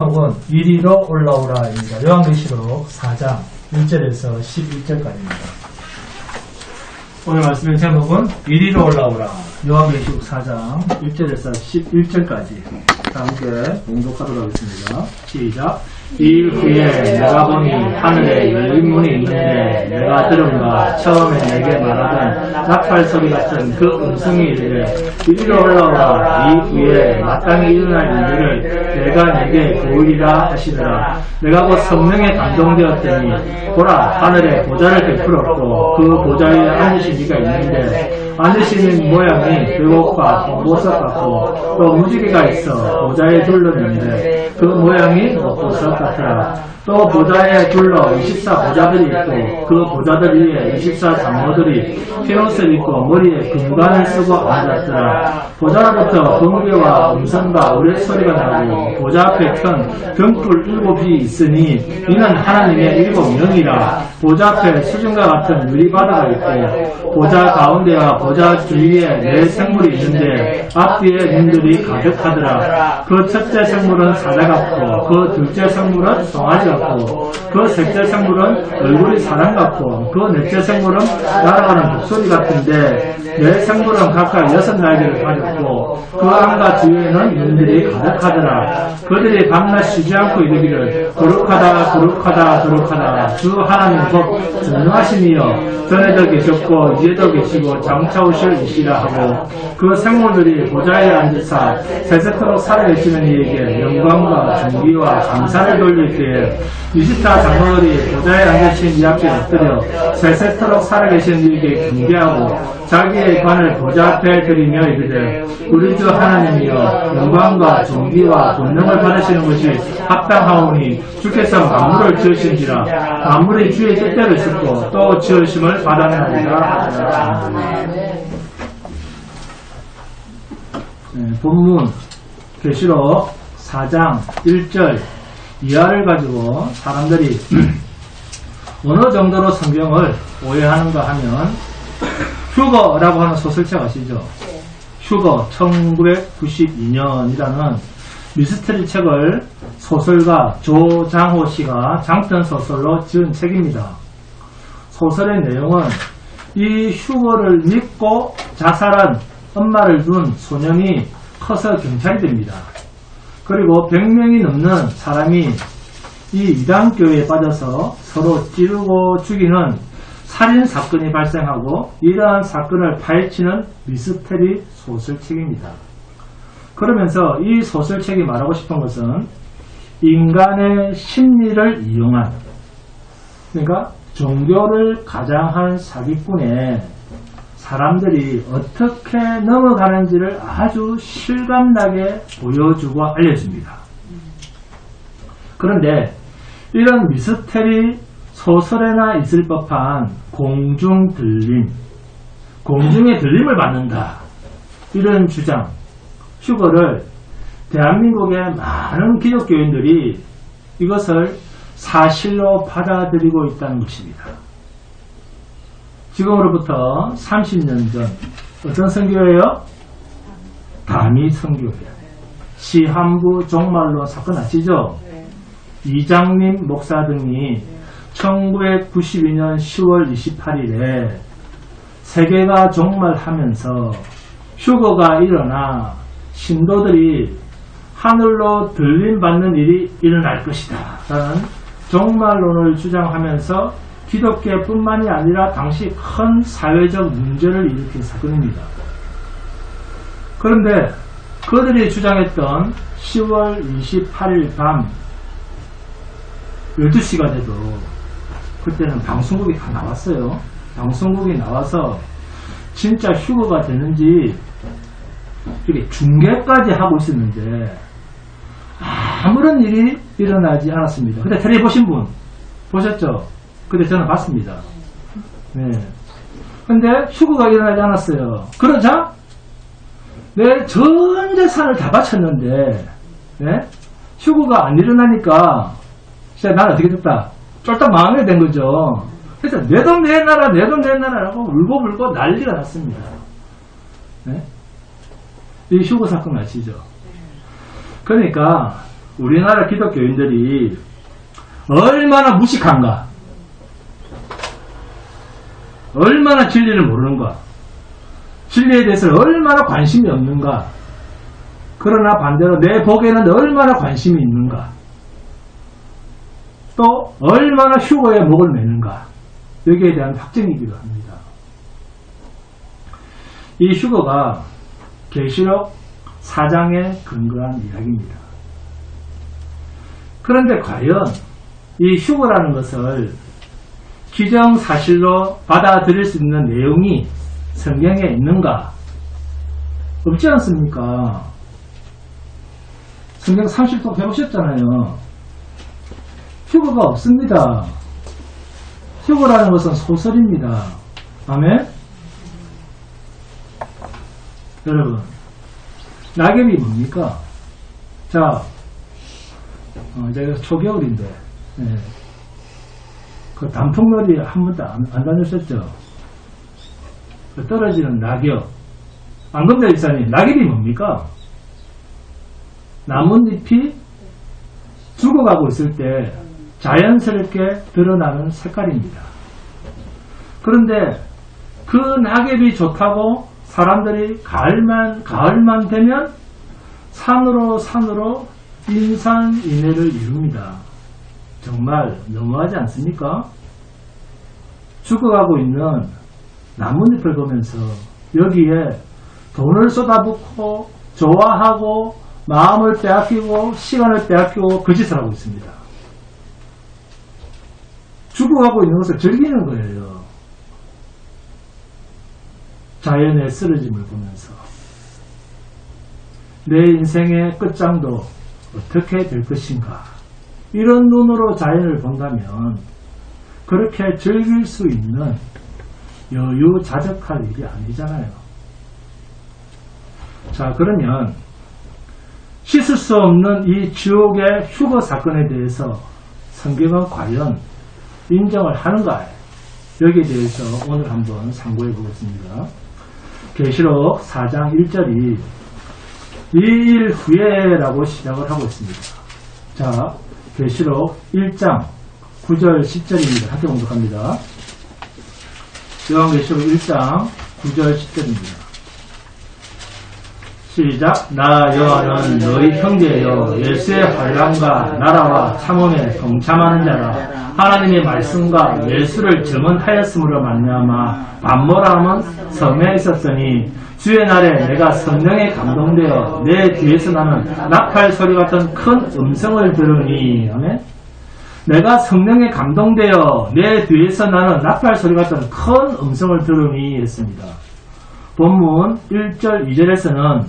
제목은 이리로 올라오라입니다. 요한계시록 4장 1절에서 11절까지입니다. 오늘 말씀의 제목은 이리로 올라오라. 요한계시록 4장 1절에서 11절까지 다 함께 봉독하도록 하겠습니다. 시작. 이 후에 내가 보니 하늘에 열린 문이 있는데 내가 들은가 처음에 내게 말하던 나팔 소리 같은 그 음성이 이르되 이리로 올라오라. 이 후에 마땅히 일어날 일들을 내가 내게 보이리라 하시더라. 내가 곧 성령에 감동되었더니 보라 하늘에 보좌를 베풀었고 그 보좌에 앉으신 이가 있는데 앉으시는 모양이 벽옥과 보석 같고 또 무지개가 있어 보좌에 둘렀는데 그 모양이 보석 같더라. 또 보좌에 둘러 24 보좌들이 있고 그 보좌들 위에 24 장로들이 흰옷을 입고 머리에 금관을 쓰고 앉았더라. 보좌로부터 번개와 음성과 우레소리가 나고 보좌 앞에 큰 등불 7이 있으니 이는 하나님의 7영이라. 보좌 앞에 수증과 같은 유리바다가 있고 보좌 가운데와 보좌 주위에 4생물이 있는데 앞뒤에 눈들이 가득하더라. 그 첫째 생물은 사자 같고 그 둘째 생물은 송아지 같고 그 셋째 생물은 얼굴이 사람 같고 그 넷째 생물은 날아가는 목소리 같은데 4생물은 각각 6날개를 가졌고 그 안과 주위에는 눈들이 가득하더라. 그들이 밤낮 쉬지 않고 이르기를 거룩하다 거룩하다 거룩하다 주 하나님 곧 전능하시니여 전에도 계셨고 이제도 계시고 장차 오실 이시라 하고 그 생물들이 보좌에 앉으사 세세토록 살아계시는 이에게 영광과 존귀와 감사를 돌릴 때에 24 장로들이 보좌에 앉으신 이 앞에 엎드려 세세토록 살아계신 이에게 경배하고 자기의 관을 보좌 앞에 드리며 이르되 우리 주 하나님이여 영광과 존귀와 권능을 받으시는 것이 합당하오니 주께서 만물을 지으신지라. 만물이 주의 뜻대로 있었고 또 지으심을 받아내리라. 본문 계시록 4장 1절 이하를 가지고 사람들이 어느 정도로 성경을 오해하는가 하면 휴거라고 하는 소설책 아시죠? 휴거 1992년이라는 미스터리 책을 소설가 조장호 씨가 장편 소설로 지은 책입니다. 소설의 내용은 이 휴거를 믿고 자살한 엄마를 둔 소년이 커서 경찰이 됩니다. 그리고 100명이 넘는 사람이 이 이단교회에 빠져서 서로 찌르고 죽이는 살인사건이 발생하고 이러한 사건을 파헤치는 미스터리 소설책입니다. 그러면서 이 소설책이 말하고 싶은 것은 인간의 심리를 이용한, 그러니까 종교를 가장한 사기꾼에 사람들이 어떻게 넘어가는지를 아주 실감나게 보여주고 알려줍니다. 그런데 이런 미스터리 소설에나 있을 법한 공중 들림, 공중의 들림을 받는다, 이런 주장, 휴거를 대한민국의 많은 기독교인들이 이것을 사실로 받아들이고 있다는 것입니다. 지금으로부터 30년 전 어떤 선교예요? 담이 선교회예요. 시한부 종말론 사건 아시죠? 이장림 목사 등이 1992년 10월 28일에 세계가 종말하면서 휴거가 일어나 신도들이 하늘로 들림받는 일이 일어날 것이다 라는 종말론을 주장하면서 기독교뿐만이 아니라 당시 큰 사회적 문제를 일으킨 사건입니다. 그런데 그들이 주장했던 10월 28일 밤 12시가 돼도 그때는 방송국이 다 나왔어요. 방송국이 나와서 진짜 휴거가 되는지 이렇게 중계까지 하고 있었는데 아무런 일이 일어나지 않았습니다. 근데 텔레비 보신 분 보셨죠? 근데 저는 봤습니다. 네. 근데 휴거가 일어나지 않았어요. 그러자 내 전 재산을 다 바쳤는데 네? 휴거가 안 일어나니까 진짜 나는 어떻게 됐다? 쫄딱 망하게 된 거죠. 그래서 내 돈 내놔라 내 돈 내놔라라고 울고불고 난리가 났습니다. 네? 이 휴거 사건 아시죠? 그러니까 우리나라 기독교인들이 얼마나 무식한가, 얼마나 진리를 모르는가, 진리에 대해서 얼마나 관심이 없는가, 그러나 반대로 내 복에는 얼마나 관심이 있는가, 또 얼마나 휴거에 목을 매는가, 여기에 대한 확증이기도 합니다. 이 휴거가 계시록 4장에 근거한 이야기입니다. 그런데 과연 이 휴거라는 것을 기정사실로 받아들일 수 있는 내용이 성경에 있는가? 없지 않습니까? 성경 30통 해보셨잖아요. 휴거가 없습니다. 휴거라는 것은 소설입니다. 아멘? 여러분, 낙엽이 뭡니까? 자, 제가 초겨울인데, 네. 그 단풍놀이 한 번도 안 다녔었죠? 그 떨어지는 낙엽. 안금대 일사님, 낙엽이 뭡니까? 나뭇잎이 죽어가고 있을 때 자연스럽게 드러나는 색깔입니다. 그런데 그 낙엽이 좋다고 사람들이 가을만 되면 산으로 인산인해를 이룹니다. 정말 너무하지 않습니까? 죽어가고 있는 나뭇잎을 보면서 여기에 돈을 쏟아붓고 좋아하고 마음을 빼앗기고 시간을 빼앗기고 그 짓을 하고 있습니다. 죽어가고 있는 것을 즐기는 거예요. 자연의 쓰러짐을 보면서 내 인생의 끝장도 어떻게 될 것인가, 이런 눈으로 자연을 본다면 그렇게 즐길 수 있는 여유자적할 일이 아니잖아요. 자, 그러면 씻을 수 없는 이 지옥의 휴거 사건에 대해서 성경은 과연 인정을 하는가? 여기에 대해서 오늘 한번 상고해 보겠습니다. 계시록 4장 1절이 이 일 후에 라고 시작을 하고 있습니다. 자, 계시록 1장 9절 10절입니다. 함께 공독합니다. 요한계시록 1장 9절 10절입니다. 시작. 나 여호와는 너희 형제여 예수의 환난과 나라와 참음에 동참하는 자라. 하나님의 말씀과 예수를 증언하였으므로 말미암아 반모라함은 섬에 있었더니 주의 날에 내가 성령에 감동되어 내 뒤에서 나는 나팔 소리 같은 큰 음성을 들으니. 아멘. 내가 성령에 감동되어 내 뒤에서 나는 나팔 소리 같은 큰 음성을 들으니 했습니다. 본문 1절 2절에서는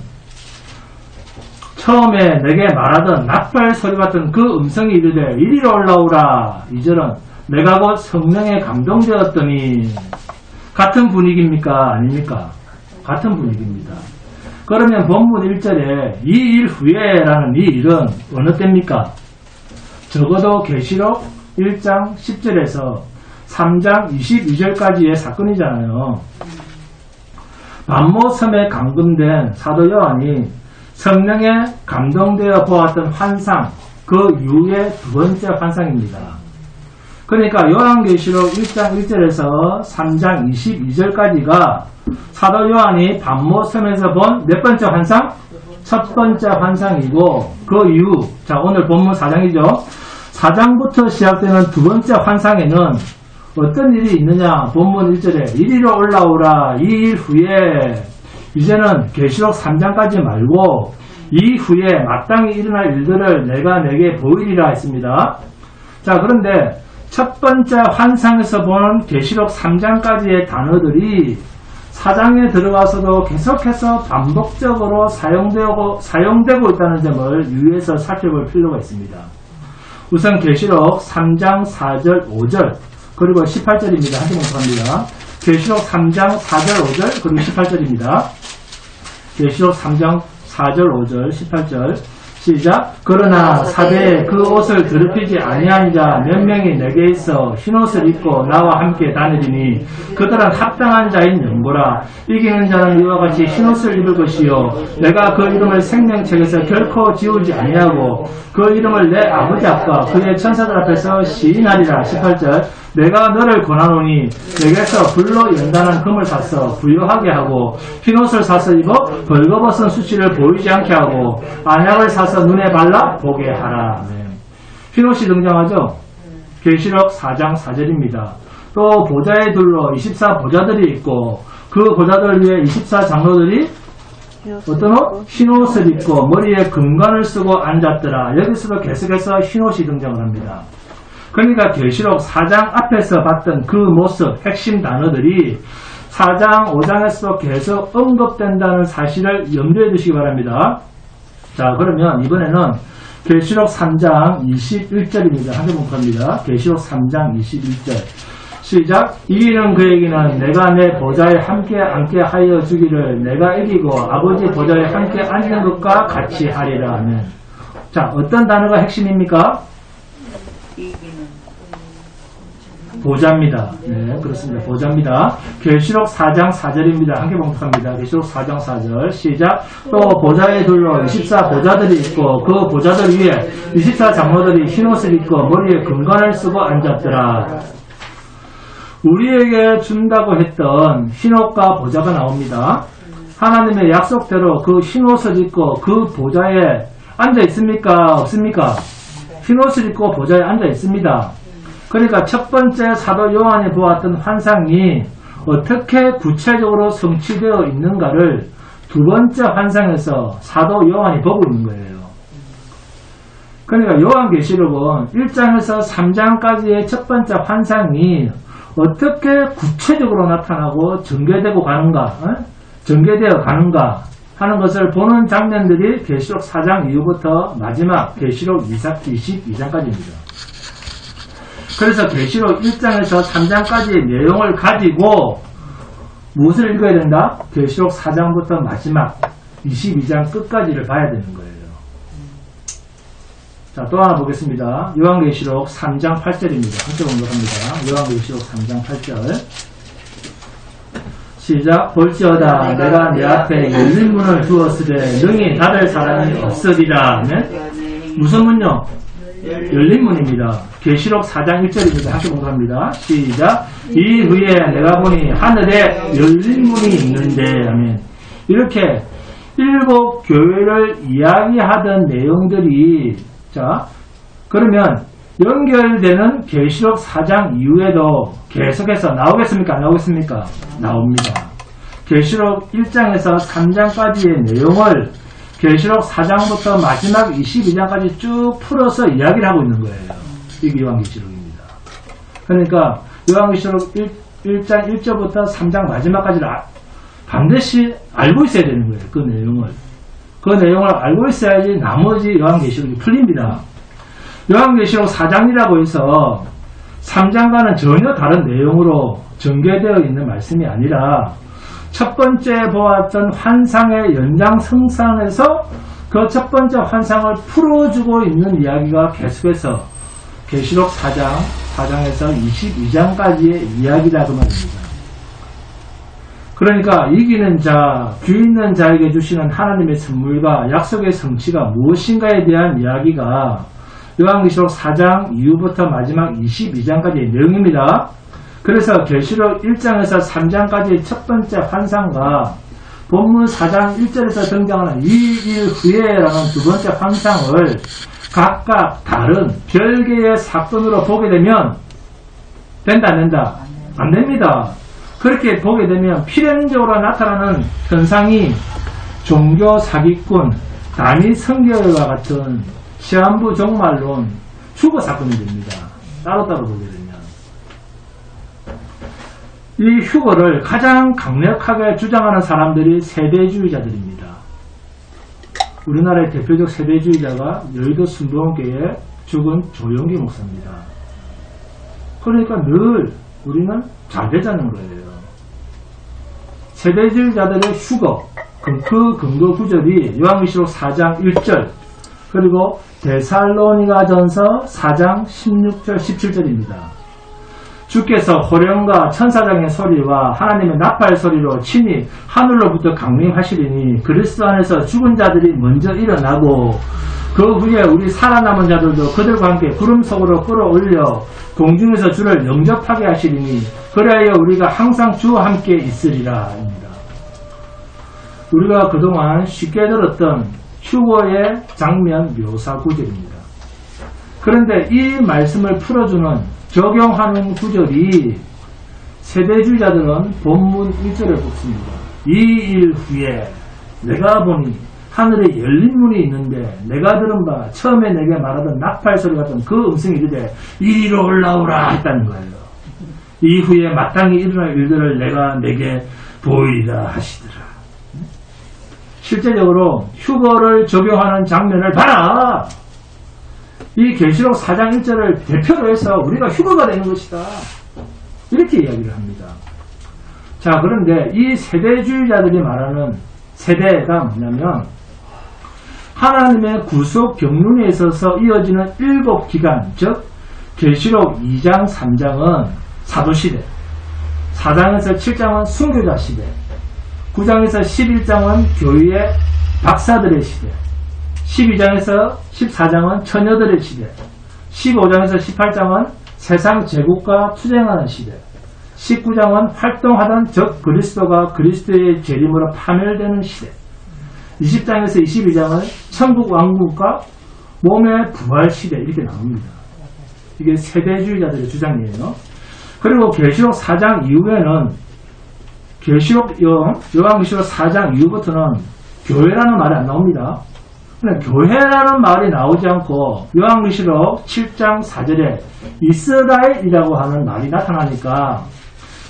처음에 내게 말하던 나팔 소리 같은 그 음성이 이르되 이리로 올라오라. 2절은 내가 곧 성령에 감동되었더니. 같은 분위기입니까? 아닙니까? 같은 분위기입니다. 그러면 본문 1절에 이 일 후에 라는 이 일은 어느 때입니까? 적어도 계시록 1장 10절에서 3장 22절까지의 사건이잖아요. 반모섬에 감금된 사도 요한이 성령에 감동되어 보았던 환상, 그 이후의 두 번째 환상입니다. 그러니까 요한계시록 1장 1절에서 3장 22절까지가 사도 요한이 반모섬에서 본 몇 번째 환상? 첫 번째 환상이고, 그 이후, 자, 오늘 본문 4장이죠. 4장부터 시작되는 두 번째 환상에는 어떤 일이 있느냐? 본문 1절에 이리로 올라오라. 이 일 후에. 이제는 계시록 3장까지 말고 이후에 마땅히 일어날 일들을 내가 내게 보이리라 했습니다. 자, 그런데 첫 번째 환상에서 보는 계시록 3장까지의 단어들이 4장에 들어가서도 계속해서 반복적으로 사용되고 있다는 점을 유의해서 살펴볼 필요가 있습니다. 우선 계시록 3장 4절 5절 그리고 18절입니다. 함께 공부합니다. 계시록 3장 4절 5절 그리고 18절입니다. 계시록 3장 4절 5절 18절 시작. 그러나 사대에 그 옷을 더럽히지 아니한 자 몇 명이 내게 있어 흰옷을 입고 나와 함께 다니리니 그들은 합당한 자인 연고라. 이기는 자는 이와 같이 흰옷을 입을 것이요 내가 그 이름을 생명책에서 결코 지우지 아니하고 그 이름을 내 아버지 앞과 그의 천사들 앞에서 시인하리라. 18절. 내가 너를 권하노니 내게서 불로 연단한 금을 사서 부유하게 하고 흰옷을 사서 입어 벌거벗은 수치를 보이지 않게 하고 안약을 사서 눈에 발라 보게 하라. 네. 흰옷이 등장하죠. 계시록 4장 4절입니다. 또 보좌에 둘러 24보좌들이 있고 그 보좌들 위에 24장로들이 어떤 옷? 흰옷을 입고 머리에 금관을 쓰고 앉았더라. 여기서도 계속해서 흰옷이 등장을 합니다. 그러니까 계시록 4장 앞에서 봤던 그 모습, 핵심 단어들이 4장, 5장에서도 계속 언급된다는 사실을 염두에 두시기 바랍니다. 자, 그러면 이번에는 계시록 3장 21절입니다. 한번 봅니다. 계시록 3장 21절. 시작. 이기는 그에게는 내가 내 보좌에 함께 앉게 하여 주기를 내가 이기고 아버지 보좌에 함께 앉는 것과 같이 하리라 하면. 자, 어떤 단어가 핵심입니까? 보좌입니다. 네, 그렇습니다. 보좌입니다. 계시록 4장 4절입니다. 함께 봉독합니다. 계시록 4장 4절. 시작. 또 보좌에 둘러 24보좌들이 있고 그 보좌들 위에 24장로들이 흰옷을 입고 머리에 금관을 쓰고 앉았더라. 우리에게 준다고 했던 흰옷과 보좌가 나옵니다. 하나님의 약속대로 그 흰옷을 입고 그 보좌에 앉아 있습니까? 없습니까? 흰옷을 입고 보좌에 앉아 있습니다. 그러니까 첫 번째 사도 요한이 보았던 환상이 어떻게 구체적으로 성취되어 있는가를 두 번째 환상에서 사도 요한이 보고 있는 거예요. 그러니까 요한계시록은 1장에서 3장까지의 첫 번째 환상이 어떻게 구체적으로 나타나고 전개되고 가는가, 전개되어 가는가 하는 것을 보는 장면들이 계시록 4장 이후부터 마지막 계시록 22장까지입니다. 그래서 계시록 1장에서 3장까지의 내용을 가지고 무엇을 읽어야 된다? 계시록 4장부터 마지막 22장 끝까지를 봐야 되는 거예요. 자, 또 하나 보겠습니다. 요한계시록 3장 8절입니다. 함께 공부합니다. 요한계시록 3장 8절. 시작. 볼지어다 내가 내 앞에 열린 문을 두었으되 능히 닫을 사람이 없으리라. 네? 무슨 문요? 열린 문입니다. 계시록 4장 1절입니다. 함께 공부합니다. 시작. 이 후에 내가 보니 하늘에 열린 문이 있는데 아멘. 이렇게 일곱 교회를 이야기하던 내용들이 자 그러면 연결되는 계시록 4장 이후에도 계속해서 나오겠습니까? 안 나오겠습니까? 나옵니다. 계시록 1장에서 3장까지의 내용을 계시록 4장부터 마지막 22장까지 쭉 풀어서 이야기를 하고 있는 거예요. 이게 요한계시록입니다. 그러니까 요한계시록 1장 1절부터 3장 마지막까지를 반드시 알고 있어야 되는 거예요. 그 내용을. 그 내용을 알고 있어야지 나머지 요한계시록이 풀립니다. 요한계시록 4장이라고 해서 3장과는 전혀 다른 내용으로 전개되어 있는 말씀이 아니라 첫 번째 보았던 환상의 연장성상에서 그 첫 번째 환상을 풀어주고 있는 이야기가 계속해서 계시록 4장에서 22장까지의 이야기라고 말입니다. 그러니까 이기는 자, 주 있는 자에게 주시는 하나님의 선물과 약속의 성취가 무엇인가에 대한 이야기가 요한계시록 4장 이후부터 마지막 22장까지의 내용입니다. 그래서 계시록 1장에서 3장까지의 첫 번째 환상과 본문 4장 1절에서 등장하는 2일 후에라는 두 번째 환상을 각각 다른 별개의 사건으로 보게 되면 된다 안 된다? 안 됩니다. 그렇게 보게 되면 필연적으로 나타나는 현상이 종교 사기꾼, 단위 성결과 같은 시한부 종말론, 휴거 사건이 됩니다. 따로따로 보게 되면. 이 휴거를 가장 강력하게 주장하는 사람들이 세대주의자들입니다. 우리나라의 대표적 세대주의자가 여의도 순복음교회 죽은 조영기 목사입니다. 그러니까 늘 우리는 잘 되자는 거예요. 세대주의자들의 휴거, 그 근거 구절이 요한계시록 4장 1절, 그리고 데살로니가전서 4장 16절 17절입니다. 주께서 호령과 천사장의 소리와 하나님의 나팔 소리로 친히 하늘로부터 강림하시리니 그리스도 안에서 죽은 자들이 먼저 일어나고 그 후에 우리 살아남은 자들도 그들과 함께 구름 속으로 끌어올려 공중에서 주를 영접하게 하시리니 그래야 우리가 항상 주와 함께 있으리라 입니다. 우리가 그동안 쉽게 들었던 휴거의 장면 묘사 구절입니다. 그런데 이 말씀을 풀어주는 적용하는 구절이 세대주의자들은 본문 1절을 뽑습니다. 이 일 후에 내가 보니 하늘에 열린 문이 있는데 내가 들은 바 처음에 내게 말하던 나팔 소리 같은 그 음성이 이르되 이리로 올라오라 했다는 거예요. 이후에 마땅히 일어날 일들을 내게 보이리라 하시더라. 실제적으로 휴거를 적용하는 장면을 봐라. 이 계시록 4장 1절을 대표로 해서 우리가 휴거가 되는 것이다. 이렇게 이야기를 합니다. 자, 그런데 이 세대주의자들이 말하는 세대가 뭐냐면 하나님의 구속 경륜에 있어서 이어지는 7기간, 즉 계시록 2장 3장은 사도시대, 4장에서 7장은 순교자 시대, 9장에서 11장은 교회의 박사들의 시대, 12장에서 14장은 처녀들의 시대, 15장에서 18장은 세상 제국과 투쟁하는 시대, 19장은 활동하던 적 그리스도가 그리스도의 재림으로 파멸되는 시대, 20장에서 22장은 천국 왕국과 몸의 부활 시대 이렇게 나옵니다. 이게 세대주의자들의 주장이에요. 그리고 계시록 4장 이후에는 요한계시록 4장 이후부터는 교회라는 말이 안 나옵니다. 교회라는 말이 나오지 않고 요한계시록 7장 4절에 이스라엘이라고 하는 말이 나타나니까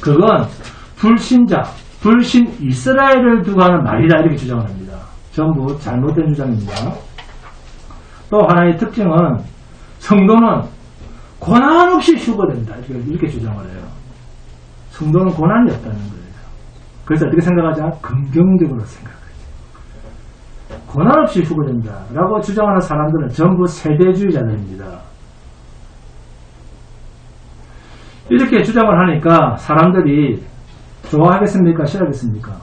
그건 불신자, 불신 이스라엘을 두고 하는 말이다 이렇게 주장을 합니다. 전부 잘못된 주장입니다. 또 하나의 특징은 성도는 고난 없이 휴거된다 이렇게 주장을 해요. 성도는 고난이 없다는 거예요. 그래서 어떻게 생각하자? 긍정적으로 생각해요. 고난 없이 휴거된다 라고 주장하는 사람들은 전부 세대주의자들입니다. 이렇게 주장을 하니까 사람들이 좋아하겠습니까? 싫어하겠습니까?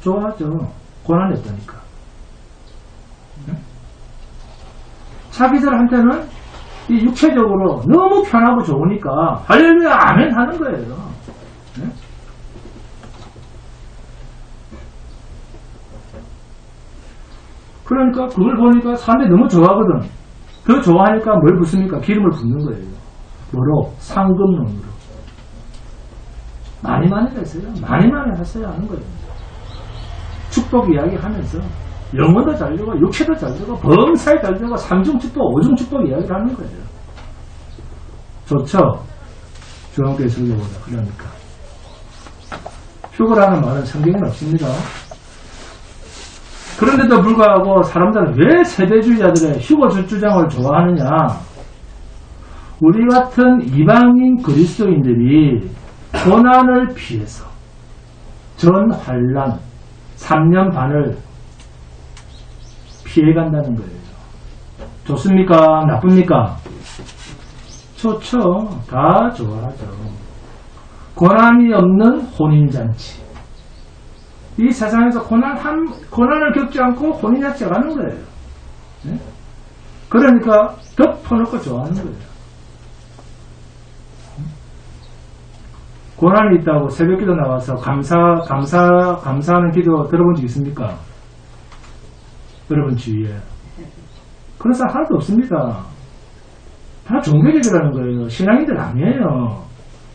좋아하죠. 고난이 없다니까. 자기들한테는 이 육체적으로 너무 편하고 좋으니까 할렐루야 아멘 하는 거예요. 네? 그러니까 그걸 보니까 사람들이 너무 좋아하거든. 더 좋아하니까 뭘 붓습니까? 기름을 붓는 거예요. 뭐로? 상급론으로. 많이 했어요. 많이 하셔야 하는 거예요. 축복 이야기 하면서 영혼도 잘 되고 육체도 잘 되고 범사에 잘 되고 삼중축복, 오중축복 이야기를 하는 거예요. 좋죠? 주한교회 설교보다. 그러니까 휴거라는 말은 성경에는 없습니다. 그런데도 불구하고 사람들은 왜 세대주의자들의 휴거 주장을 좋아하느냐? 우리 같은 이방인 그리스도인들이 고난을 피해서 전 환란 3년 반을 피해간다는 거예요. 좋습니까? 나쁩니까? 좋죠. 다 좋아하죠. 고난이 없는 혼인잔치. 이 세상에서 고난을 겪지 않고 혼인잔치 가는 거예요. 네? 그러니까 덮어놓고 좋아하는 거예요. 고난이 있다고 새벽기도 나와서 감사하는 기도 들어본 적 있습니까? 여러분 주위에. 그런 사람 하나도 없습니다. 다 종교적이라는 거예요. 신앙인들 아니에요.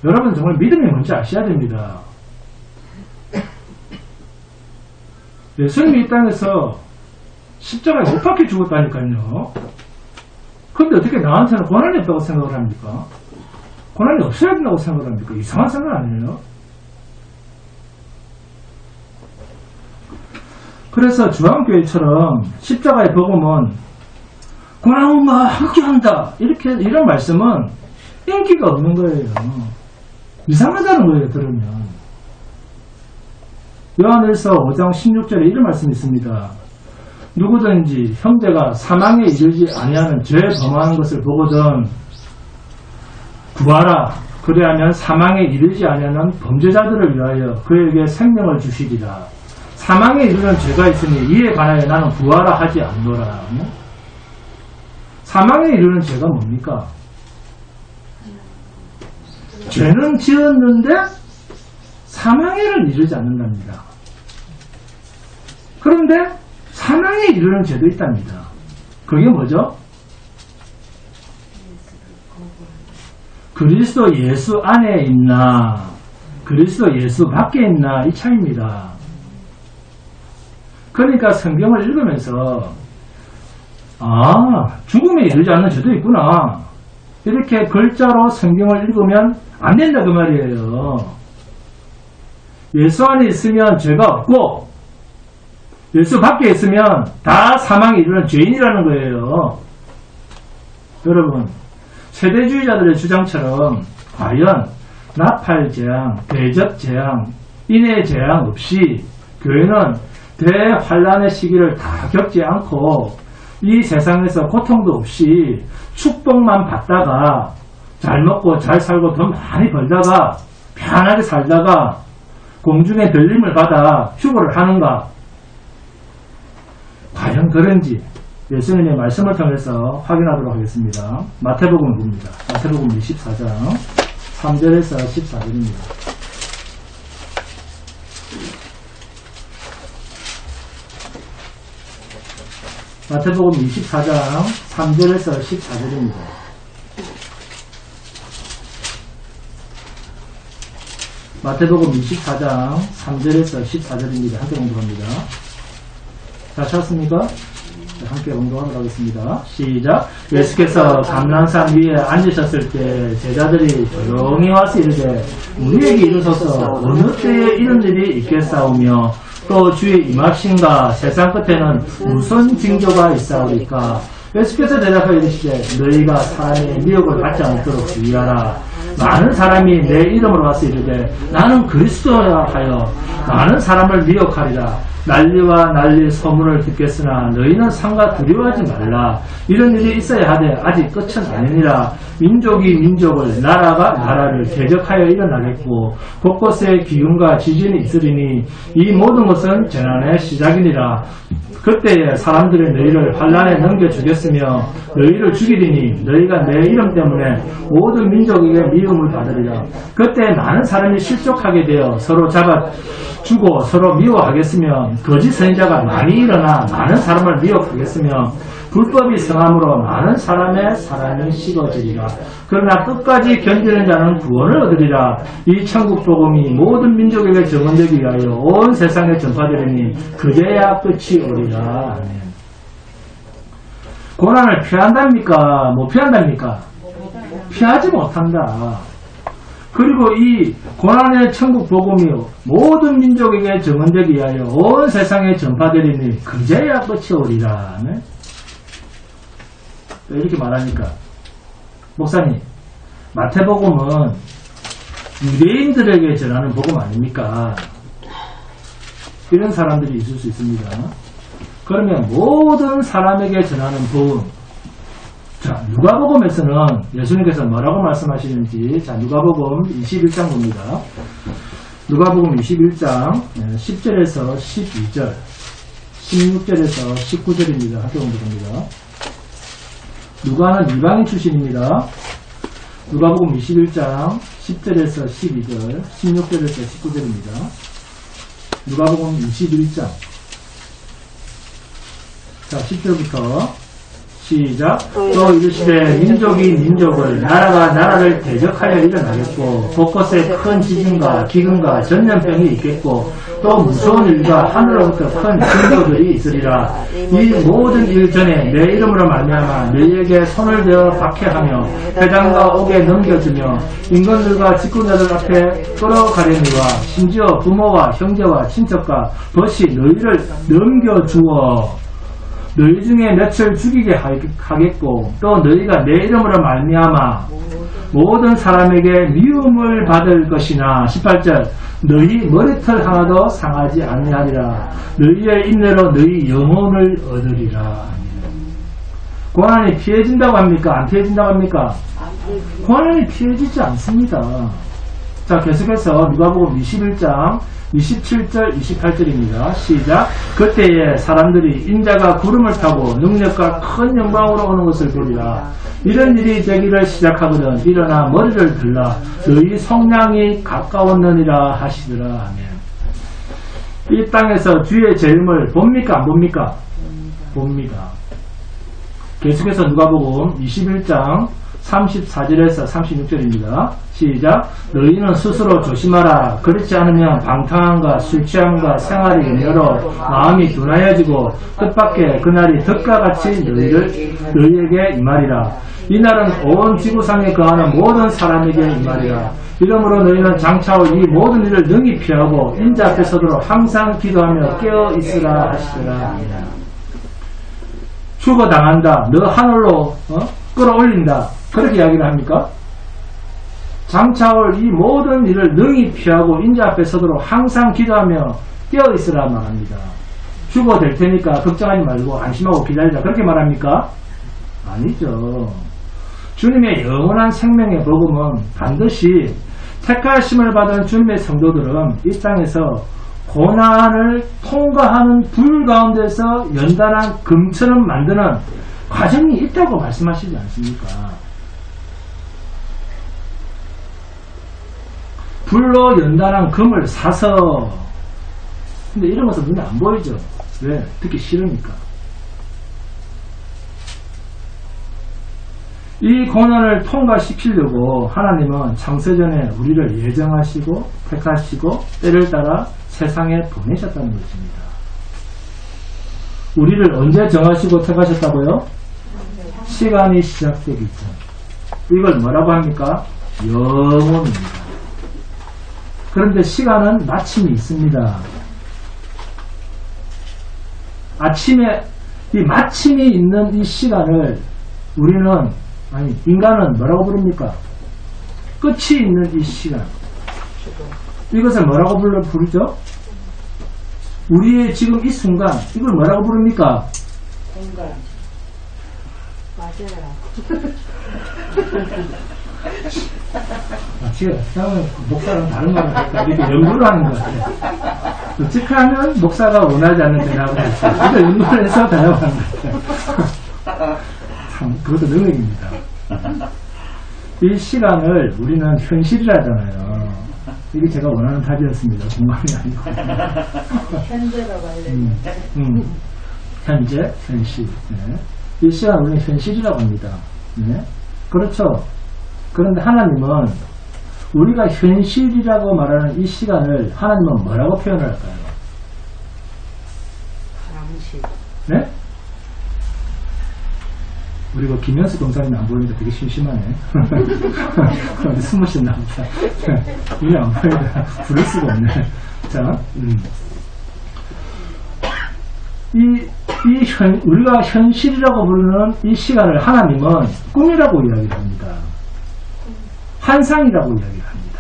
여러분 정말 믿음이 뭔지 아셔야 됩니다. 예수님이 이 땅에서 십자가에 못 박혀 죽었다니까요. 그런데 어떻게 나한테는 고난이 없다고 생각을 합니까? 고난이 없어야 된다고 생각을 합니까? 이상한 생각 아니에요? 그래서 주한교회처럼 십자가의 복음은 고난과 함께한다 이런 말씀은 인기가 없는 거예요. 이상하다는 거예요. 들으면 요한일서 5장 16절에 이런 말씀이 있습니다. 누구든지 형제가 사망에 이르지 아니하는 죄 범하는 것을 보거든 구하라. 그리하면 사망에 이르지 아니하는 범죄자들을 위하여 그에게 생명을 주시리라. 사망에 이르는 죄가 있으니 이에 관하여 나는 구하라 하지 않노라. 사망에 이르는 죄가 뭡니까? 죄는 지었는데 사망에는 이르지 않는답니다. 그런데 사망에 이르는 죄도 있답니다. 그게 뭐죠? 그리스도 예수 안에 있나 그리스도 예수 밖에 있나 이 차이입니다. 그러니까 성경을 읽으면서 죽음에 이르지 않는 죄도 있구나 이렇게 글자로 성경을 읽으면 안 된다 그 말이에요. 예수 안에 있으면 죄가 없고 예수 밖에 있으면 다 사망에 이르는 죄인이라는 거예요. 여러분 세대주의자들의 주장처럼 과연 나팔재앙, 대접재앙, 인해재앙 없이 교회는 대환란의 시기를 다 겪지 않고 이 세상에서 고통도 없이 축복만 받다가 잘 먹고 잘 살고 돈 많이 벌다가 편하게 살다가 공중의 별림을 받아 휴거를 하는가? 과연 그런지 예수님의 말씀을 통해서 확인하도록 하겠습니다. 마태복음을 봅니다. 마태복음 24장 3절에서 14절입니다. 마태복음 24장 3절에서 14절입니다. 마태복음 24장 3절에서 14절입니다. 함께 공부합니다. 다 찾았습니까? 함께 공부하도록 하겠습니다. 시작. 예수께서 감람산 위에 앉으셨을 때 제자들이 조용히 와서 이르되 우리에게 이르소서 어느 때에 이런 일이 있겠사오며 또 주의 임하신가 세상 끝에는 무슨 징조가 있사오리까. 예수께서 대답하여 이르시되 너희가 사람의 미혹을 받지 않도록 주의하라. 많은 사람이 내 이름으로 와서 이르되 나는 그리스도야 하여 많은 사람을 미혹하리라. 난리와 난리 소문을 듣겠으나 너희는 상가 두려워하지 말라. 이런 일이 있어야 하되 아직 끝은 아니니라. 민족이 민족을 나라가 나라를 대적하여 일어나겠고 곳곳에 기근과 지진이 있으리니 이 모든 것은 재난의 시작이니라. 그때에 사람들이 너희를 환난에 넘겨주겠으며 너희를 죽이리니 너희가 내 이름 때문에 모든 민족에게 미움을 받으리라. 그때 많은 사람이 실족하게 되어 서로 잡아주고 서로 미워하겠으며 거짓 선지자가 많이 일어나 많은 사람을 미혹하겠으며 불법이 성함으로 많은 사람의 사랑이 식어지리라. 그러나 끝까지 견디는 자는 구원을 얻으리라. 이 천국 복음이 모든 민족에게 증언되기 위하여 온 세상에 전파되리니 그제야 끝이 오리라. 아멘. 고난을 피한답니까? 못 피한답니까? 피하지 못한다. 그리고 이 고난의 천국 복음이 모든 민족에게 증언되기 위하여 온 세상에 전파되리니 그제야 끝이 오리라. 네? 이렇게 말하니까 목사님 마태복음은 유대인들에게 전하는 복음 아닙니까? 이런 사람들이 있을 수 있습니다. 그러면 모든 사람에게 전하는 복음. 자, 누가복음에서는 예수님께서 뭐라고 말씀하시는지, 자, 누가복음 21장 봅니다. 누가복음 21장 10절에서 12절, 16절에서 19절입니다. 함께 공부합니다. 누가는 이방인 출신입니다. 누가복음 21장 10절에서 12절, 16절에서 19절입니다. 누가복음 21장. 자, 10절부터 시작. 또 이르시되 민족이 민족을 나라가 나라를 대적하여 일어나겠고 곳곳에 큰 지진과 기근과 전염병이 있겠고 또 무서운 일과 하늘로부터 큰 징조들이 있으리라. 이 모든 일 전에 내 이름으로 말미암아 너희에게 손을 대어 박해하며 회당과 옥에 넘겨주며 임금들과 직군자들 앞에 끌어가려니와 심지어 부모와 형제와 친척과 벗이 너희를 넘겨주어 너희 중에 몇을 죽이게 하겠고 또 너희가 내 이름으로 말미암아 모든 사람에게 미움을 받을 것이나 18절 너희 머리털 하나도 상하지 아니하리라. 너희의 인내로 너희 영혼을 얻으리라. 고난이 피해진다고 합니까? 안 피해진다고 합니까? 고난이 피해지지 않습니다. 자, 계속해서 누가복음 21장 27절 28절입니다. 시작. 그때에 사람들이 인자가 구름을 타고 능력과 큰 영광으로 오는 것을 보리라. 이런 일이 되기를 시작하거든 일어나 머리를 들라 너희 성량이 가까웠느니라 하시더라. 아멘. 이 땅에서 주의 재림을 봅니까? 안 봅니까? 봅니다. 계속해서 누가복음 21장 34절에서 36절입니다. 시작. 너희는 스스로 조심하라. 그렇지 않으면 방탕함과 술취함과 생활이 연여로 마음이 둔하여지고 뜻밖의 그날이 덕과 같이 너희에게 임하리라. 이날은 온 지구상에 거하는 모든 사람에게 임하리라. 이러므로 너희는 장차올 이 모든 일을 능히 피하고 인자 앞에 서도록 항상 기도하며 깨어 있으라 하시더라. 추거당한다. 너 하늘로 끌어올린다. 그렇게 이야기를 합니까? 장차올 이 모든 일을 능히 피하고 인자 앞에 서도록 항상 기도하며 깨어있으라 말합니다. 죽어될 테니까 걱정하지 말고 안심하고 기다리자. 그렇게 말합니까? 아니죠. 주님의 영원한 생명의 복음은 반드시 택하심을 받은 주님의 성도들은 이 땅에서 고난을 통과하는 불 가운데서 연단한 금처럼 만드는 과정이 있다고 말씀하시지 않습니까? 불로 연단한 금을 사서 근데 이런 것은 눈에 안 보이죠. 왜? 듣기 싫으니까. 이 고난을 통과시키려고 하나님은 창세전에 우리를 예정하시고 택하시고 때를 따라 세상에 보내셨다는 것입니다. 우리를 언제 정하시고 택하셨다고요? 시간이 시작되기 전. 이걸 뭐라고 합니까? 영원입니다. 그런데 시간은 마침이 있습니다. 아침에 이 마침이 있는 이 시간을 우리는 인간은 뭐라고 부릅니까? 끝이 있는 이 시간. 이것을 뭐라고 부르죠? 우리의 지금 이 순간 이걸 뭐라고 부릅니까? 공간. 맞아요. 제가 목사랑 다른 말을 할까 이렇게 연구를 하는 것 같아요. 어떻게 하면 목사가 원하지 않는 대답을 할지 이거 연구를 해서 대답하는 것 같아요. 참 그것도 능력입니다. 이 시간을 우리는 현실이라잖아요. 이게 제가 원하는 답이었습니다. 공감이 아니고. 현재라고 알려요. 현재, 현실. 네. 이 시간 우리는 현실이라고 합니다. 네. 그렇죠. 그런데 하나님은 우리가 현실이라고 말하는 이 시간을 하나님은 뭐라고 표현을 할까요? 잠시. 네? 우리 그 김현수 검사님이 안 보이니까 되게 심심하네. 숨으셨나 보다. 눈이 안 보이니까 부를 수가 없네. 자, 우리가 현실이라고 부르는 이 시간을 하나님은 꿈이라고 이야기를 합니다. 환상이라고 이야기를 합니다.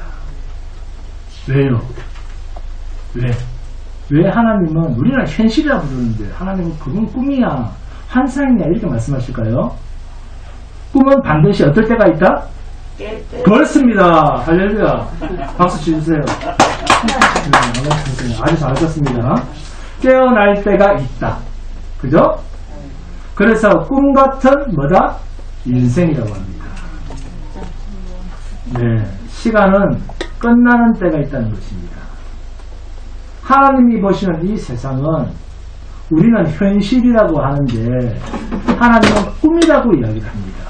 왜요? 왜 하나님은 우리는 현실이라고 부르는데 하나님은 그건 꿈이야, 환상이냐 이렇게 말씀하실까요? 꿈은 반드시 어떨 때가 있다? 그렇습니다. 할렐루야. 박수 치주세요. 네, 아주 잘하셨습니다. 깨어날 때가 있다. 그죠? 그래서 꿈 같은 뭐다? 인생이라고 합니다. 네, 시간은 끝나는 때가 있다는 것입니다. 하나님이 보시는 이 세상은 우리는 현실이라고 하는데 하나님은 꿈이라고 이야기를 합니다.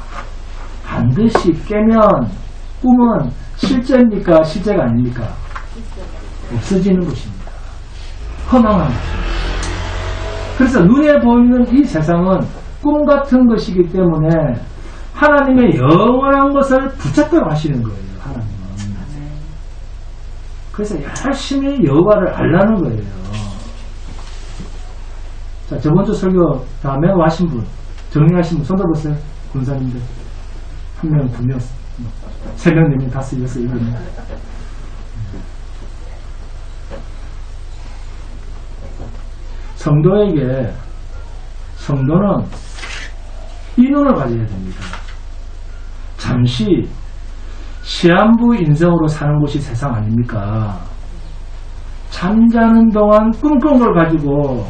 반드시 깨면 꿈은 실제입니까? 실제가 아닙니까? 없어지는 것입니다. 허망한 것입니다. 그래서 눈에 보이는 이 세상은 꿈 같은 것이기 때문에 하나님의 영원한 것을 붙잡도록 하시는 거예요. 하나님은. 그래서 열심히 여호와를 알라는 거예요. 자, 저번 주 설교 다음에 와신 분, 정리하신 분, 손 들어보세요. 군사님들. 1명, 2명, 3명, 4명, 5, 6, 7명. 성도는 이 눈을 가져야 됩니다. 잠시 시한부 인생으로 사는 곳이 세상 아닙니까? 잠자는 동안 꿈꾼 걸 가지고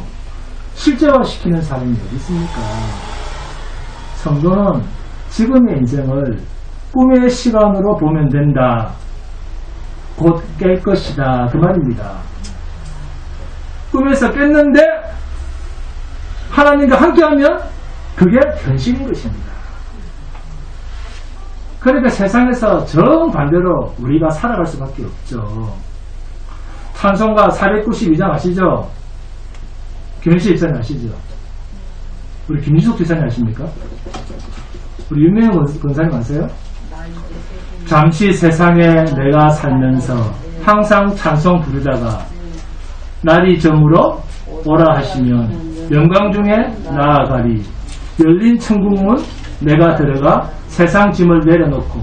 실제화시키는 사람이 어디 있습니까? 성도는 지금의 인생을 꿈의 시간으로 보면 된다. 곧 깰 것이다. 그 말입니다. 꿈에서 깼는데 하나님과 함께하면 그게 현실인 것입니다. 그러니까 세상에서 정반대로 우리가 살아갈 수밖에 없죠. 찬송가 492장 아시죠? 김현식 집사님 아시죠? 우리 김유석 집사님 아십니까? 우리 유명한 권사님 아세요? 잠시 세상에 내가 살면서 항상 찬송 부르다가 날이 저물어 오라 하시면 영광 중에 나아가리. 열린 천국문 내가 들어가 세상 짐을 내려놓고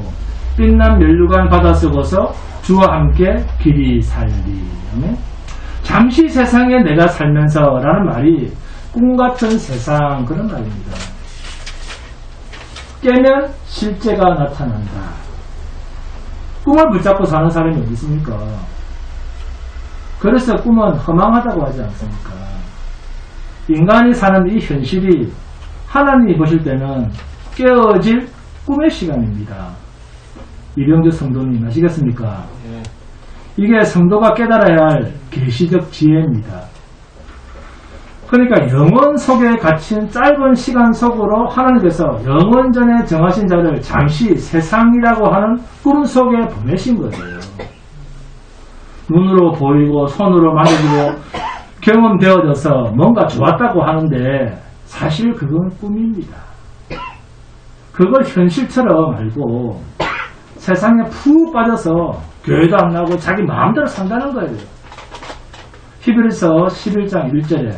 빛난 면류관 바다 속에서 주와 함께 길이 살리. 잠시 세상에 내가 살면서 라는 말이 꿈같은 세상 그런 말입니다. 깨면 실제가 나타난다. 꿈을 붙잡고 사는 사람이 어디 있습니까? 그래서 꿈은 허망하다고 하지 않습니까? 인간이 사는 이 현실이 하나님이 보실 때는 깨어질 꿈의 시간입니다. 이병주 성도님 아시겠습니까? 이게 성도가 깨달아야 할 계시적 지혜입니다. 그러니까 영원 속에 갇힌 짧은 시간 속으로 하나님께서 영원전에 정하신 자를 잠시 세상이라고 하는 꿈 속에 보내신 거예요. 눈으로 보이고 손으로 만져지고 경험되어져서 뭔가 좋았다고 하는데 사실 그건 꿈입니다. 그걸 현실처럼 알고 세상에 푹 빠져서 교회도 안 나고 자기 마음대로 산다는 거예요. 히브리서 11장 1절에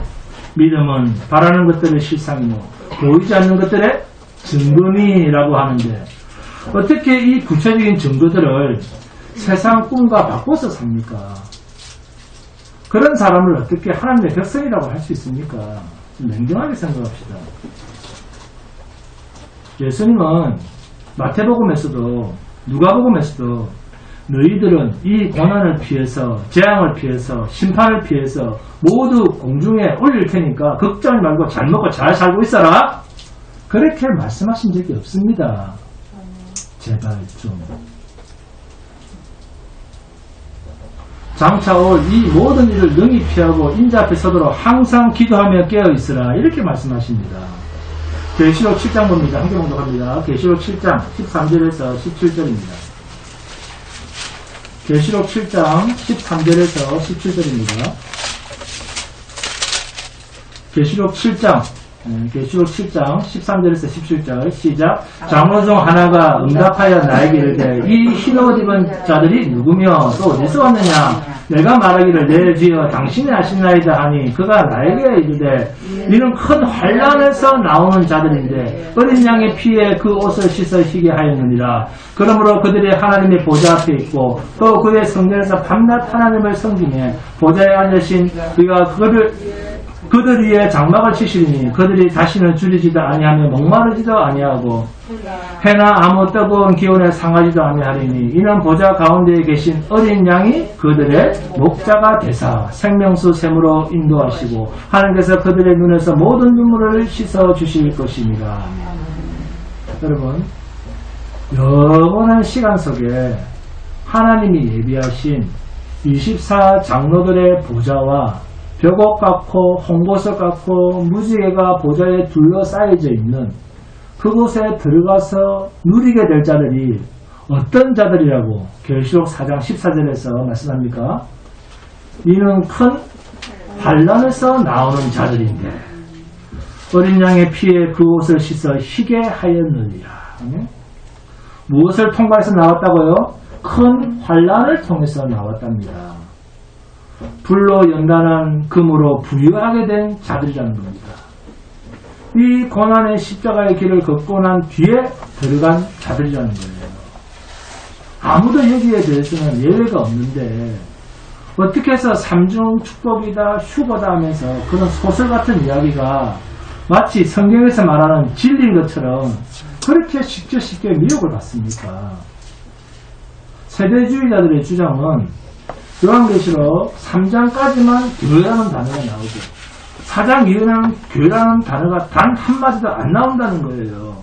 믿음은 바라는 것들의 실상이며 보이지 않는 것들의 증거미라고 하는데 어떻게 이 구체적인 증거들을 세상 꿈과 바꿔서 삽니까? 그런 사람을 어떻게 하나님의 백성이라고 할 수 있습니까? 냉정하게 생각합시다. 예수님은 마태복음에서도 누가복음에서도 너희들은 이 고난을 피해서 재앙을 피해서 심판을 피해서 모두 공중에 올릴 테니까 걱정하지 말고 잘 먹고 잘 살고 있어라. 그렇게 말씀하신 적이 없습니다. 제발 좀. 장차 올 이 모든 일을 능히 피하고 인자 앞에 서도록 항상 기도하며 깨어있으라. 이렇게 말씀하십니다. 계시록 7장 봅니다. 함께 봉독합니다. 계시록 7장 13절에서 17절입니다. 계시록 7장 13절에서 17절입니다. 계시록 7장 13절에서 17절 시작. 장로 중 하나가 응답하여 나에게 이르되 이 흰옷 입은 자들이 누구며 또 어디서 왔느냐. 내가 말하기를 내 주여 당신이 아시나이다 하니 그가 나에게 이르되 이는 큰 환난에서 나오는 자들인데 어린 양의 피에 그 옷을 씻어 희게 하였느니라. 그러므로 그들이 하나님의 보좌 앞에 있고 또 그의 성전에서 밤낮 하나님을 섬기며 보좌에 앉으신 그가 그들 위에 장막을 치시리니 그들이 다시는 줄이지도 아니하며 목마르지도 아니하고 해나 아무 뜨거운 기온에 상하지도 아니하리니 이는 보좌 가운데에 계신 어린 양이 그들의 목자가 되사 생명수 샘으로 인도하시고 하나님께서 그들의 눈에서 모든 눈물을 씻어 주실 것입니다. 여러분, 영원한 시간 속에 하나님이 예비하신 24 장로들의 보좌와 벽옥 같고 홍보석 같고 무지개가 보좌에 둘러싸여져 있는 그곳에 들어가서 누리게 될 자들이 어떤 자들이라고 계시록 4장 14절에서 말씀합니까? 이는 큰 환난에서 나오는 자들인데 어린 양의 피에 그 옷을 씻어 희게 하였느니라. 무엇을 통과해서 나왔다고요? 큰 환난을 통해서 나왔답니다. 불로 연단한 금으로 부유하게 된 자들이라는 겁니다. 이 고난의 십자가의 길을 걷고 난 뒤에 들어간 자들이라는 거예요. 아무도 여기에 대해서는 예외가 없는데 어떻게 해서 삼중 축복이다 휴거다 하면서 그런 소설 같은 이야기가 마치 성경에서 말하는 진리인 것처럼 그렇게 쉽게 미혹을 받습니까? 세대주의자들의 주장은 요한계시록 3장까지만 교회라는 단어가 나오고 4장 이후에는 교회라는 단어가 단 한마디도 안 나온다는 거예요.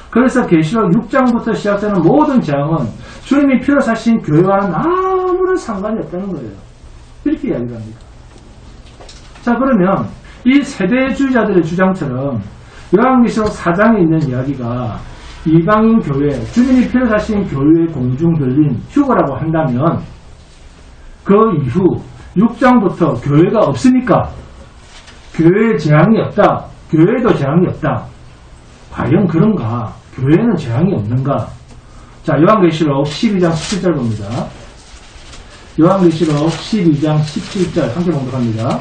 그래서 계시록 6장부터 시작되는 모든 재앙은 주님이 피로 사신 교회와는 아무런 상관이 없다는 거예요. 이렇게 이야기를 합니다. 자, 그러면 이 세대주의자들의 주장처럼 요한계시록 4장에 있는 이야기가 이방인 교회, 주님이 피로 사신 교회의 공중 들린 휴거라고 한다면 그 이후 6장부터 교회가 없으니까 교회에 재앙이 없다. 교회에도 재앙이 없다. 과연 그런가? 교회에는 재앙이 없는가? 자, 요한계시록 12장 17절 봅니다. 요한계시록 12장 17절 함께 봉독합니다.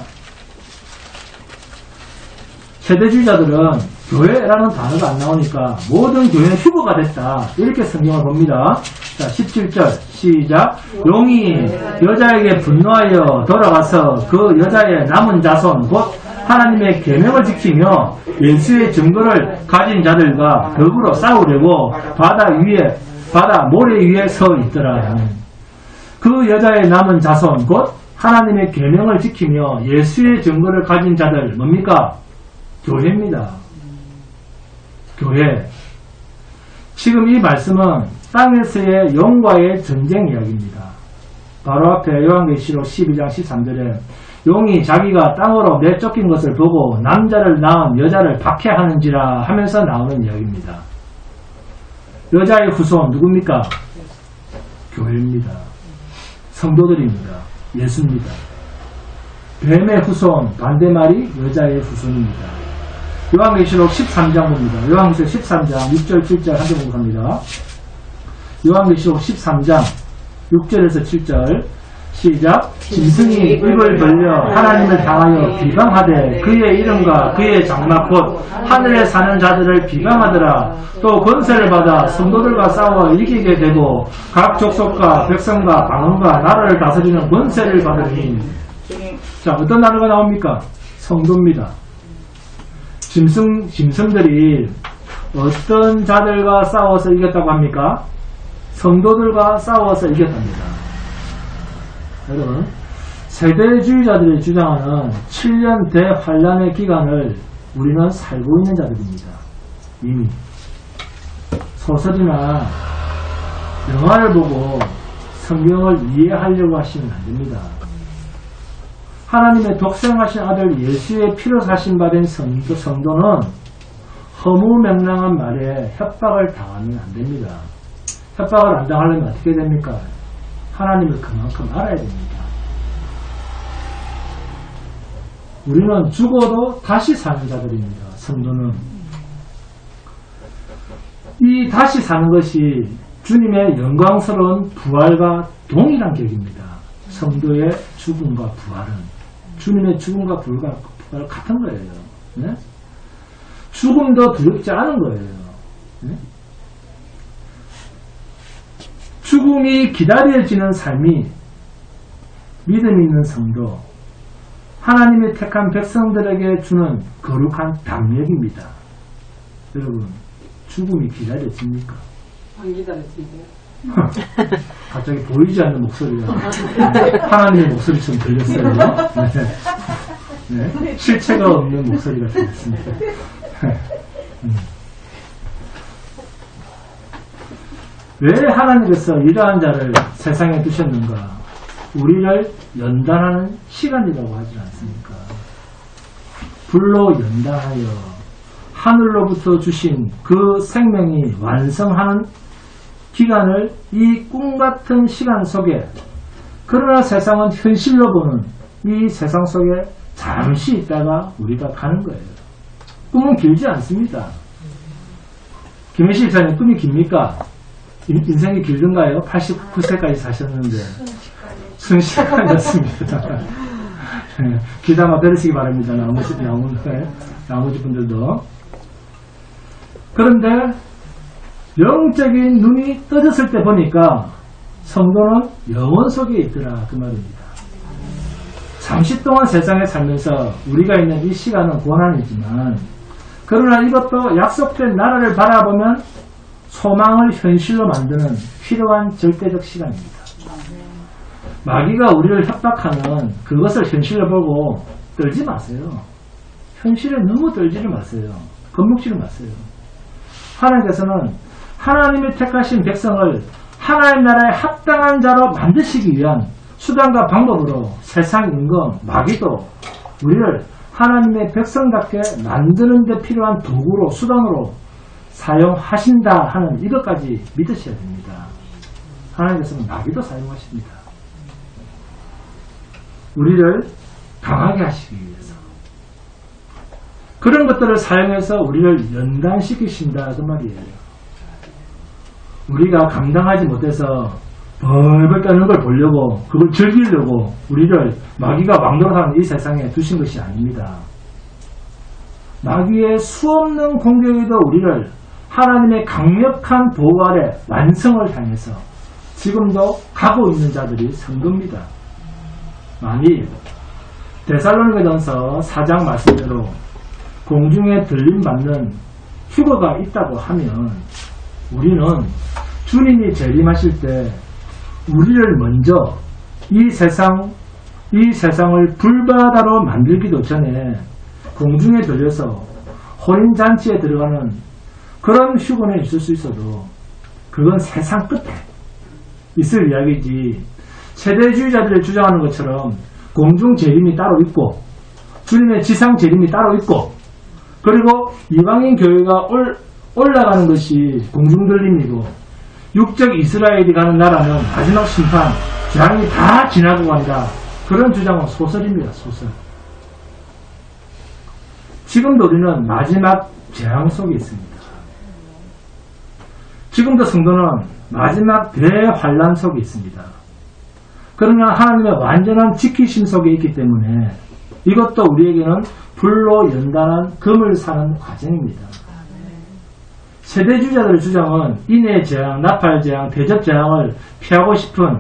세대주의자들은 교회라는 단어가 안 나오니까 모든 교회는 휴거가 됐다. 이렇게 성경을 봅니다. 자, 17절 시작. 용이 여자에게 분노하여 돌아가서 그 여자의 남은 자손 곧 하나님의 계명을 지키며 예수의 증거를 가진 자들과 더불어 싸우려고 바다 모래 위에 서 있더라. 그 여자의 남은 자손 곧 하나님의 계명을 지키며 예수의 증거를 가진 자들 뭡니까? 교회입니다. 교회. 지금 이 말씀은 땅에서의 용과의 전쟁 이야기입니다. 바로 앞에 요한계시록 12장 13절에 용이 자기가 땅으로 내쫓긴 것을 보고 남자를 낳은 여자를 박해하는지라 하면서 나오는 이야기입니다. 여자의 후손 누굽니까? 교회입니다. 성도들입니다. 예수입니다. 뱀의 후손 반대말이 여자의 후손입니다. 요한계시록 13장 봅니다. 요한계시록 13장 6절 7절 함께 공부합니다. 요한계시록 13장 6절에서 7절 시작. 짐승이 입을 벌려 하나님을 향하여 비방하되 그의 이름과 그의 장막 곧 하늘에 사는 자들을 비방하더라. 또 권세를 받아 성도들과 싸워 이기게 되고 각 족속과 백성과 방언과 나라를 다스리는 권세를 받으니. 자, 어떤 나라가 나옵니까? 성도입니다. 짐승들이 어떤 자들과 싸워서 이겼다고 합니까? 성도들과 싸워서 이겼답니다. 여러분, 세대주의자들이 주장하는 7년 대환란의 기간을 우리는 살고 있는 자들입니다. 이미 소설이나 영화를 보고 성경을 이해하려고 하시면 안됩니다. 하나님의 독생하신 아들 예수의 피로 사신 바 된 성도는 허무맹랑한 말에 협박을 당하면 안됩니다. 협박을 안 당하려면 어떻게 됩니까? 하나님을 그만큼 알아야 됩니다. 우리는 죽어도 다시 사는 자들입니다. 성도는. 이 다시 사는 것이 주님의 영광스러운 부활과 동일한 격입니다. 성도의 죽음과 부활은 주님의 죽음과 부활 같은 거예요. 네? 죽음도 두렵지 않은 거예요. 네? 죽음이 기다려지는 삶이 믿음 있는 성도, 하나님의 택한 백성들에게 주는 거룩한 담력입니다. 여러분, 죽음이 기다려집니까? 안 기다려집니다. 갑자기 보이지 않는 목소리가 하나님의 목소리처럼 들렸어요. 네. 네. 실체가 없는 목소리가 들렸습니다. 왜 하나님께서 이러한 자를 세상에 두셨는가? 우리를 연단하는 시간이라고 하지 않습니까? 불로 연단하여 하늘로부터 주신 그 생명이 완성하는 기간을 이 꿈같은 시간 속에, 그러나 세상은 현실로 보는 이 세상 속에 잠시 있다가 우리가 가는 거예요. 꿈은 길지 않습니다. 김혜실 집사님 꿈이 깁니까? 인생이 길던가요? 89세까지 사셨는데 순식간이었습니다. 귀담아 들으시기 바랍니다. 나머지 분들도. 그런데 영적인 눈이 떠졌을 때 보니까 성도는 영원 속에 있더라 그 말입니다. 잠시 동안 세상에 살면서 우리가 있는 이 시간은 고난이지만 그러나 이것도 약속된 나라를 바라보면 소망을 현실로 만드는 필요한 절대적 시간입니다. 마귀가 우리를 협박하는 그것을 현실로 보고 떨지 마세요. 현실에 너무 떨지를 마세요. 겁먹지를 마세요. 하나님께서는 하나님의 택하신 백성을 하나님 나라에 합당한 자로 만드시기 위한 수단과 방법으로 세상 임금 마귀도 우리를 하나님의 백성답게 만드는 데 필요한 도구로 수단으로 사용하신다 하는 이것까지 믿으셔야 됩니다. 하나님께서는 마귀도 사용하십니다. 우리를 강하게 하시기 위해서 그런 것들을 사용해서 우리를 연단시키신다 그 말이에요. 우리가 감당하지 못해서 벌벌 떠는 걸 보려고 그걸 즐기려고 우리를 마귀가 왕노릇하는 이 세상에 두신 것이 아닙니다. 마귀의 수없는 공격에도 우리를 하나님의 강력한 보호 아래 완성을 향해서 지금도 가고 있는 자들이 성도입니다. 만일 데살로니가전서 4장 말씀대로 공중에 들림받는 휴거가 있다고 하면 우리는 주님이 재림하실 때 우리를 먼저 이 세상을 불바다로 만들기도 전에 공중에 들려서 혼인잔치에 들어가는 그런 휴거는 있을 수 있어도 그건 세상 끝에 있을 이야기지 세대주의자들이 주장하는 것처럼 공중 재림이 따로 있고 주님의 지상 재림이 따로 있고 그리고 이방인 교회가 올라가는 것이 공중 들림이고 육적 이스라엘이 가는 나라는 마지막 심판 재앙이 다 지나고 간다. 그런 주장은 소설입니다. 소설. 지금도 우리는 마지막 재앙 속에 있습니다. 지금도 성도는 마지막 대환란 속에 있습니다. 그러나 하나님의 완전한 지키심 속에 있기 때문에 이것도 우리에게는 불로 연단한 금을 사는 과정입니다. 세대주의자들의 주장은 인해 재앙, 나팔 재앙, 대접 재앙을 피하고 싶은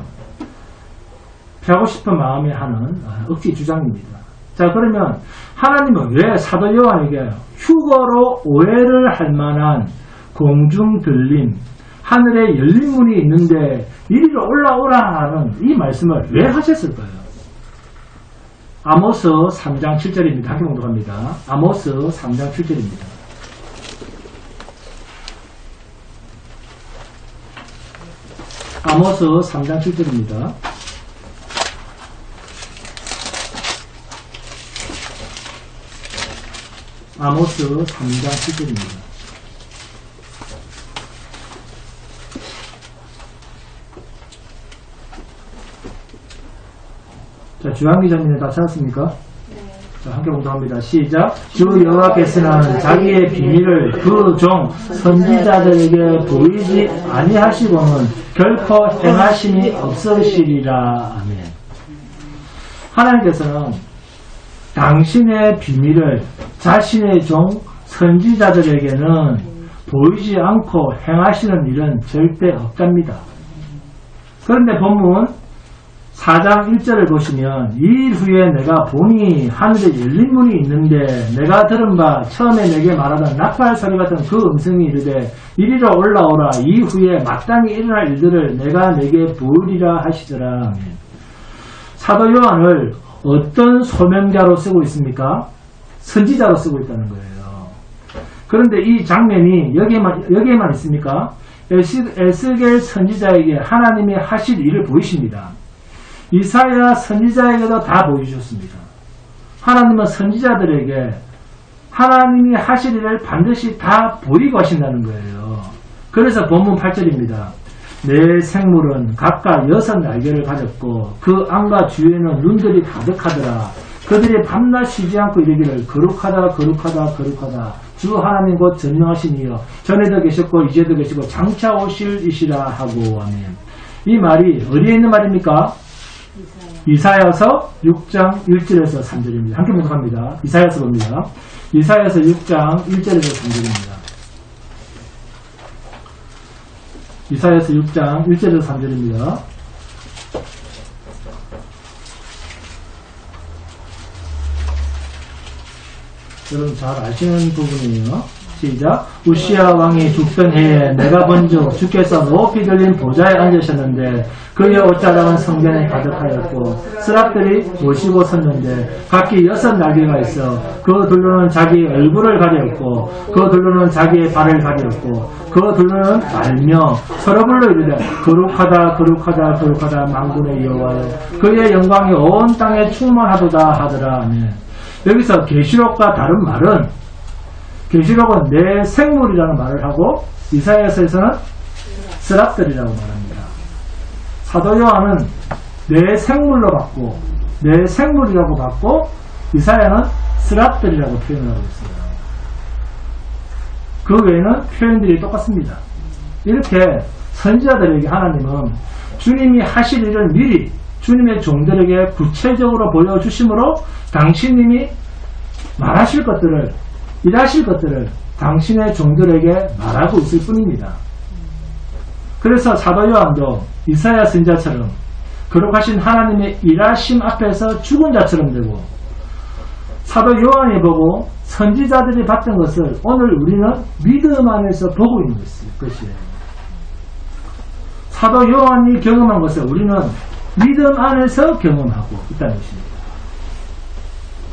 마음에 하는 억지 주장입니다. 자, 그러면 하나님은 왜 사도 요한에게 휴거로 오해를 할 만한 공중 들림, 하늘에 열린 문이 있는데 이리로 올라오라 하는 이 말씀을 왜 하셨을까요? 아모스 3장 7절입니다. 함께 공독합니다. 아모스 3장 7절입니다. 아모스 3장 7절입니다. 아모스 3장 7절입니다. 자, 주한기자님은 다 찾았습니까? 자, 함께 공독합니다. 시작. 주 여호와께서는 자기의 비밀을 그 종 선지자들에게 보이지 아니하시고는 결코 행하심이 없으시리라. 아멘. 하나님께서는 당신의 비밀을 자신의 종 선지자들에게는 보이지 않고 행하시는 일은 절대 없답니다. 그런데 본문 4장 1절을 보시면 이 일 후에 내가 보니 하늘에 열린 문이 있는데 내가 들은 바 처음에 내게 말하던 나팔 소리 같은 그 음성이 이르되 이리로 올라오라. 이후에 마땅히 일어날 일들을 내가 내게 보이리라 하시더라. 사도 요한을 어떤 소명자로 쓰고 있습니까? 선지자로 쓰고 있다는 거예요. 그런데 이 장면이 여기에만 있습니까? 에스겔 선지자에게 하나님이 하실 일을 보이십니다. 이사야 선지자에게도 다 보여주셨습니다. 하나님은 선지자들에게 하나님이 하실 일을 반드시 다 보이고 하신다는 거예요. 그래서 본문 8절입니다. 내 생물은 각각 6 날개를 가졌고 그 안과 주위에는 눈들이 가득하더라. 그들이 밤낮 쉬지 않고 이르기를 거룩하다 거룩하다 거룩하다 주 하나님 곧 전능하신 이여 전에도 계셨고 이제도 계시고 장차 오실 이시라 하고. 아멘. 이 말이 어디에 있는 말입니까? 이사야서 6장 1절에서 3절입니다. 함께 묵상합니다. 이사야서 봅니다. 이사야서 6장 1절에서 3절입니다. 이사야서 6장 1절에서 3절입니다. 여러분 잘 아시는 부분이에요. 시작. 우시야 왕이 죽던 해에 내가 본즉 주께서 높이 들린 보좌에 앉으셨는데 그의 옷자락은 성전에 가득하였고 스랍들이 모시고 섰는데 각기 6날개가 있어 그 둘로는 자기 얼굴을 가렸고 그 둘로는 자기의 발을 가렸고 그 둘로는 말며 서로 불러 이르되 거룩하다 거룩하다 거룩하다 만군의 여호와여 그의 영광이 온 땅에 충만하도다 하더라. 아멘. 여기서 계시록과 다른 말은 계시록은 내 생물이라는 말을 하고 이사야서에서는 스랍들이라고 말합니다. 사도 요한은 내 생물로 받고 내 생물이라고 받고 이사야는 스랍들이라고 표현하고 있어요. 그 외에는 표현들이 똑같습니다. 이렇게 선지자들에게 하나님은 주님이 하실 일을 미리 주님의 종들에게 구체적으로 보여주심으로 당신님이 말하실 것들을 일하실 것들을 당신의 종들에게 말하고 있을 뿐입니다. 그래서 사도 요한도 이사야 선지자처럼 거룩하신 하나님의 일하심 앞에서 죽은 자처럼 되고 사도 요한이 보고 선지자들이 봤던 것을 오늘 우리는 믿음 안에서 보고 있는 것이에요. 사도 요한이 경험한 것을 우리는 믿음 안에서 경험하고 있다는 것입니다.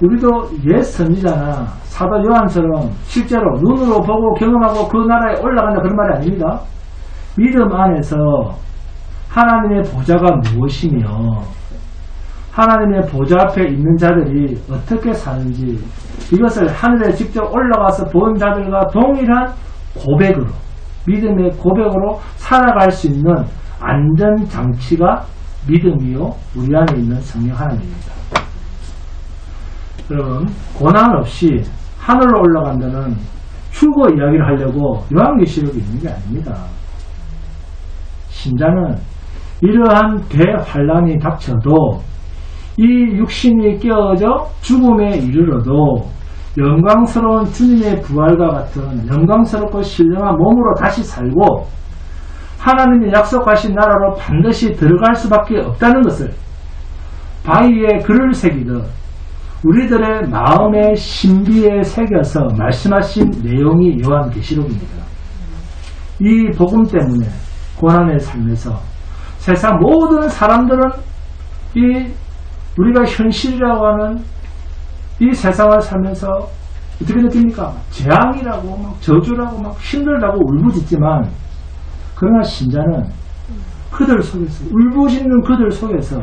우리도 옛 선지자나 사도 요한처럼 실제로 눈으로 보고 경험하고 그 나라에 올라간다 그런 말이 아닙니다. 믿음 안에서 하나님의 보좌가 무엇이며 하나님의 보좌 앞에 있는 자들이 어떻게 사는지 이것을 하늘에 직접 올라가서 본 자들과 동일한 고백으로 믿음의 고백으로 살아갈 수 있는 안전장치가 믿음이요 우리 안에 있는 성령 하나님입니다. 여러분 고난 없이 하늘로 올라간다는 휴거 이야기를 하려고 요한계시록이 있는 게 아닙니다. 신자는 이러한 대환란이 닥쳐도 이 육신이 깨어져 죽음에 이르러도 영광스러운 주님의 부활과 같은 영광스럽고 신령한 몸으로 다시 살고 하나님이 약속하신 나라로 반드시 들어갈 수밖에 없다는 것을 바위에 글을 새기듯 우리들의 마음의 신비에 새겨서 말씀하신 내용이 요한계시록입니다. 이 복음 때문에 고난의 삶에서 세상 모든 사람들은 이 우리가 현실이라고 하는 이 세상을 살면서 어떻게 느낍니까? 재앙이라고 막 저주라고 막 힘들다고 울부짖지만 그러나 신자는 그들 속에서 울부짖는 그들 속에서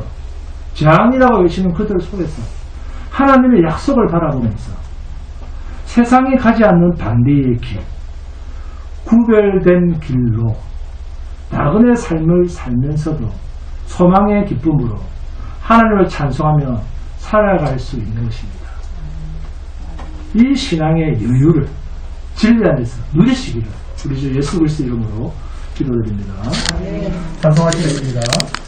재앙이라고 외치는 그들 속에서 하나님의 약속을 바라보면서 세상이 가지 않는 반대의 길, 구별된 길로 나그네 삶을 살면서도 소망의 기쁨으로 하나님을 찬송하며 살아갈 수 있는 것입니다. 이 신앙의 여유를 진리 안에서 누리시기를 우리 주 예수 그리스도 이름으로 기도드립니다. 찬송하시겠습니다.